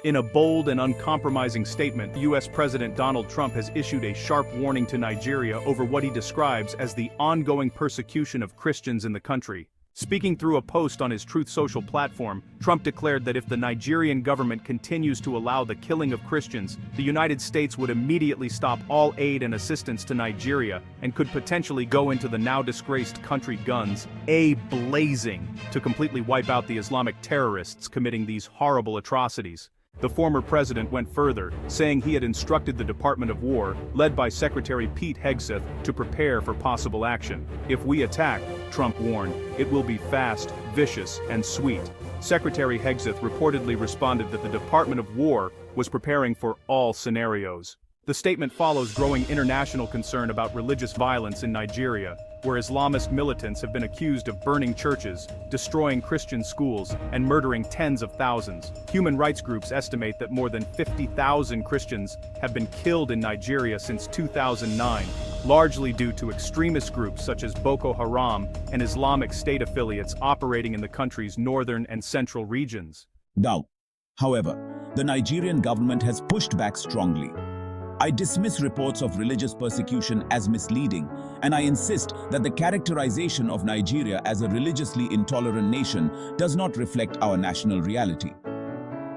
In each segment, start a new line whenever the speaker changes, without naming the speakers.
In a bold and uncompromising statement, U.S. President Donald Trump has issued a sharp warning to Nigeria over what he describes as the ongoing persecution of Christians in the country. Speaking through a post on his Truth Social platform, Trump declared that if the Nigerian government continues to allow the killing of Christians, the United States would immediately stop all aid and assistance to Nigeria and could potentially go into the now-disgraced country guns a-blazing to completely wipe out the Islamic terrorists committing these horrible atrocities. The former president went further, saying he had instructed the Department of War, led by Secretary Pete Hegseth, to prepare for possible action. If we attack, Trump warned, it will be fast, vicious, and sweet. Secretary Hegseth reportedly responded that the Department of War was preparing for all scenarios. The statement follows growing international concern about religious violence in Nigeria, where Islamist militants have been accused of burning churches, destroying Christian schools, and murdering tens of thousands. Human rights groups estimate that more than 50,000 Christians have been killed in Nigeria since 2009, largely due to extremist groups such as Boko Haram and Islamic State affiliates operating in the country's northern and central regions.
Now, however, the Nigerian government has pushed back strongly. I dismiss reports of religious persecution as misleading, and I insist that the characterization of Nigeria as a religiously intolerant nation does not reflect our national reality.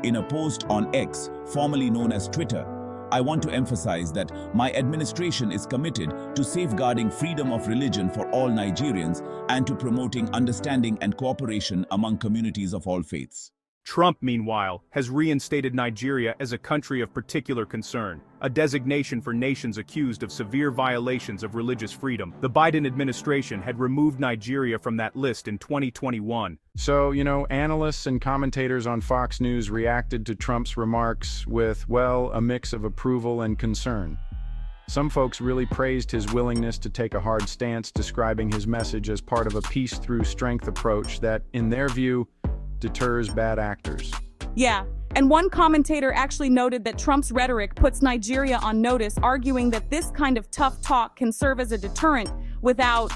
In a post on X, formerly known as Twitter, I want to emphasize that my administration is committed to safeguarding freedom of religion for all Nigerians and to promoting understanding and cooperation among communities of all faiths.
Trump, meanwhile, has reinstated Nigeria as a country of particular concern, a designation for nations accused of severe violations of religious freedom. The Biden administration had removed Nigeria from that list in 2021.
So, analysts and commentators on Fox News reacted to Trump's remarks with, well, a mix of approval and concern. Some folks really praised his willingness to take a hard stance, describing his message as part of a peace-through-strength approach that, in their view, deters bad actors.
Yeah, and one commentator actually noted that Trump's rhetoric puts Nigeria on notice, arguing that this kind of tough talk can serve as a deterrent without,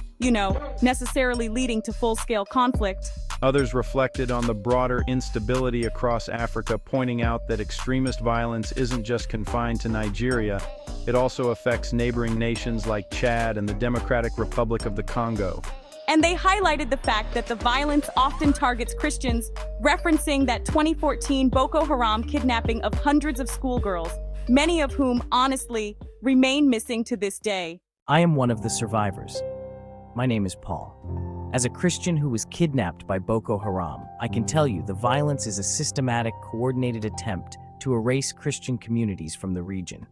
necessarily leading to full-scale conflict.
Others reflected on the broader instability across Africa, pointing out that extremist violence isn't just confined to Nigeria, it also affects neighboring nations like Chad and the Democratic Republic of the Congo.
And they highlighted the fact that the violence often targets Christians, referencing that 2014 Boko Haram kidnapping of hundreds of schoolgirls, many of whom, honestly, remain missing to this day.
I am one of the survivors. My name is Paul. As a Christian who was kidnapped by Boko Haram, I can tell you the violence is a systematic, coordinated attempt to erase Christian communities from the region.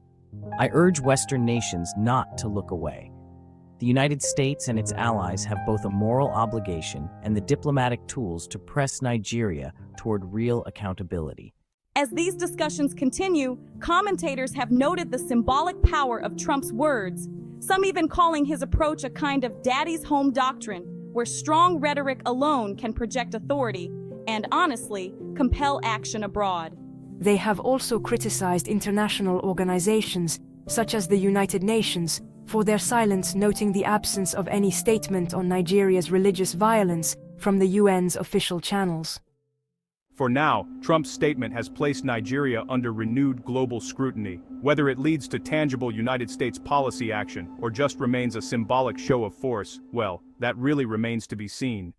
I urge Western nations not to look away. The United States and its allies have both a moral obligation and the diplomatic tools to press Nigeria toward real accountability.
As these discussions continue, commentators have noted the symbolic power of Trump's words, some even calling his approach a kind of daddy's home doctrine, where strong rhetoric alone can project authority and, honestly, compel action abroad.
They have also criticized international organizations, such as the United Nations, for their silence, noting the absence of any statement on Nigeria's religious violence from the UN's official channels.
For now, Trump's statement has placed Nigeria under renewed global scrutiny. Whether it leads to tangible United States policy action or just remains a symbolic show of force, well, that really remains to be seen.